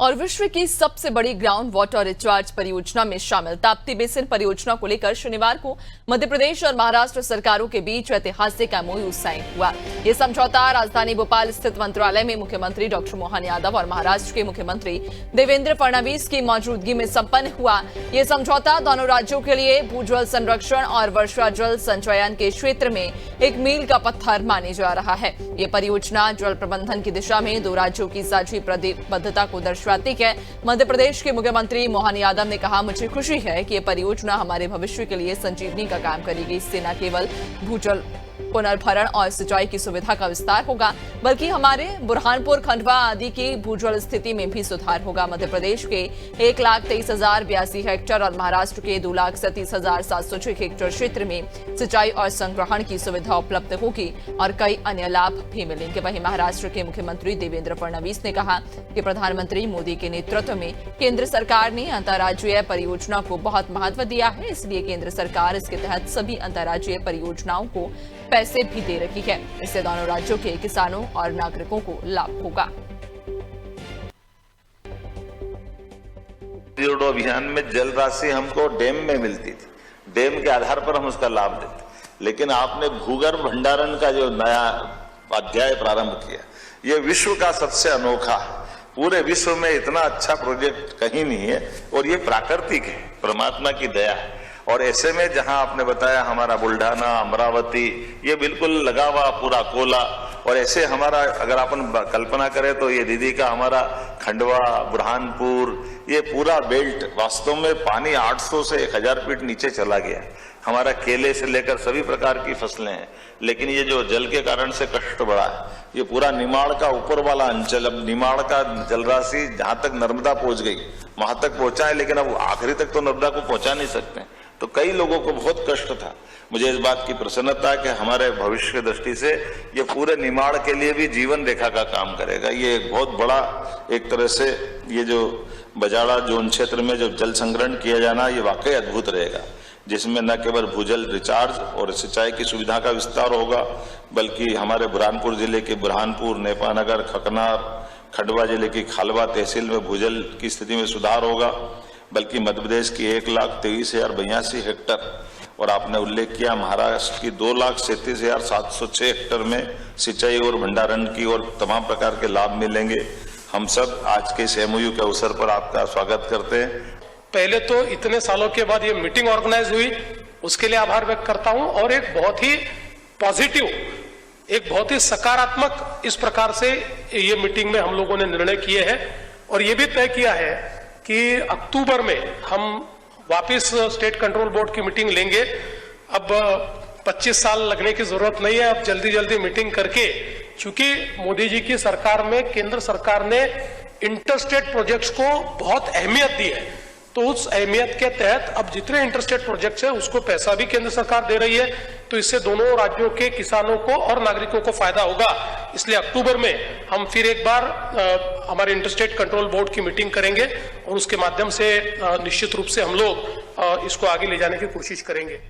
और विश्व की सबसे बड़ी ग्राउंड वाटर रिचार्ज परियोजना में शामिल ताप्ती बेसिन परियोजना को लेकर शनिवार को मध्य प्रदेश और महाराष्ट्र सरकारों के बीच ऐतिहासिक एमओयू साइन हुआ। यह समझौता राजधानी भोपाल स्थित मंत्रालय में मुख्यमंत्री डॉक्टर मोहन यादव और महाराष्ट्र के मुख्यमंत्री देवेंद्र फडणवीस की मौजूदगी में संपन्न हुआ। यह समझौता दोनों राज्यों के लिए भूजल संरक्षण और वर्षा जल संचयन के क्षेत्र में एक मील का पत्थर माने जा रहा है। यह परियोजना जल प्रबंधन की दिशा में दो राज्योों की साझी प्रतिबद्धता को दर्शाती है। मध्य प्रदेश के मुख्यमंत्री मोहन यादव ने कहा, मुझे खुशी है कि यह परियोजना हमारे भविष्य के लिए संजीवनी का काम करेगी। इससे न केवल भूजल पुनर्भरण और सिंचाई की सुविधा का विस्तार होगा, बल्कि हमारे बुरहानपुर, खंडवा आदि की भूजल स्थिति में भी सुधार होगा। मध्य प्रदेश के 1,23,082 हेक्टेयर और महाराष्ट्र के 2,37,706 हेक्टेयर क्षेत्र में सिंचाई और संग्रहण की सुविधा उपलब्ध होगी और कई अन्य लाभ भी मिलेंगे। वहीं महाराष्ट्र के मुख्यमंत्री देवेंद्र फडणवीस ने कहा कि प्रधानमंत्री मोदी के नेतृत्व में केंद्र सरकार ने अंतर्राज्यीय परियोजना को बहुत महत्व दिया है, इसलिए केंद्र सरकार इसके तहत सभी अंतर्राज्यीय परियोजनाओं को पैसे भी दे रही है। इससे दोनों राज्यों के किसानों और नागरिकों को लाभ होगा। जोड़ो अभियान में जल राशि हमको डैम में मिलती थी, डैम के आधार पर हम उसका लाभ देते, लेकिन आपने भूगर्भ भंडारण का जो नया अध्याय प्रारंभ किया, ये विश्व का सबसे अनोखा, पूरे विश्व में इतना अच्छा प्रोजेक्ट कहीं नहीं है और ये प्राकृतिक है, परमात्मा की दया है। और ऐसे में जहां आपने बताया हमारा बुल्ढाना, अमरावती, ये बिल्कुल लगा हुआ पूरा कोला, और ऐसे हमारा अगर अपन कल्पना करें तो ये दीदी का हमारा खंडवा, बुरहानपुर, ये पूरा बेल्ट वास्तव में पानी 800 से 1000 फीट नीचे चला गया। हमारा केले से लेकर सभी प्रकार की फसलें हैं, लेकिन ये जो जल के कारण से कष्ट बढ़ा है, ये पूरा निमाड़ का ऊपर वाला अंचल, अब निमाड़ का जलराशि जहां तक नर्मदा पहुंच गई वहां तक पहुंचा है, लेकिन अब आखिरी तक तो नर्मदा को पहुंचा नहीं सकते, तो कई लोगों को बहुत कष्ट था। मुझे इस बात की प्रसन्नता है कि हमारे भविष्य की दृष्टि से ये पूरे निमाड़ के लिए भी जीवन रेखा का काम करेगा। ये एक बहुत बड़ा, एक तरह से ये जो बजाड़ा जोन क्षेत्र में जो जल संग्रहण किया जाना, ये वाकई अद्भुत रहेगा, जिसमें न केवल भूजल रिचार्ज और सिंचाई की सुविधा का विस्तार होगा, बल्कि हमारे बुरहानपुर जिले के बुरहानपुर, नेपानगर, खकनार, खंडवा जिले की खालवा तहसील में भूजल की स्थिति में सुधार होगा, बल्कि मध्य प्रदेश की 1,23,082 हेक्टेयर और आपने उल्लेख किया महाराष्ट्र की 2,37,706 हेक्टेयर में सिंचाई और भंडारण की और तमाम प्रकार के लाभ मिलेंगे। हम सब आज के इस एमओयू के अवसर पर आपका स्वागत करते हैं। पहले तो इतने सालों के बाद ये मीटिंग ऑर्गेनाइज हुई, उसके लिए आभार व्यक्त करता हूं, और एक बहुत ही पॉजिटिव, एक बहुत ही सकारात्मक इस प्रकार से ये मीटिंग में हम लोगों ने निर्णय किए हैं और ये भी तय किया है कि अक्टूबर में हम वापस स्टेट कंट्रोल बोर्ड की मीटिंग लेंगे। अब 25 साल लगने की जरूरत नहीं है, अब जल्दी जल्दी मीटिंग करके, क्योंकि मोदी जी की सरकार में केंद्र सरकार ने इंटरस्टेट प्रोजेक्ट्स को बहुत अहमियत दी है, तो उस अहमियत के तहत अब जितने इंटरस्टेट प्रोजेक्ट्स है उसको पैसा भी केंद्र सरकार दे रही है, तो इससे दोनों राज्यों के किसानों को और नागरिकों को फायदा होगा। इसलिए अक्टूबर में हम फिर एक बार हमारे इंटरस्टेट कंट्रोल बोर्ड की मीटिंग करेंगे और उसके माध्यम से निश्चित रूप से हम लोग इसको आगे ले जाने की कोशिश करेंगे।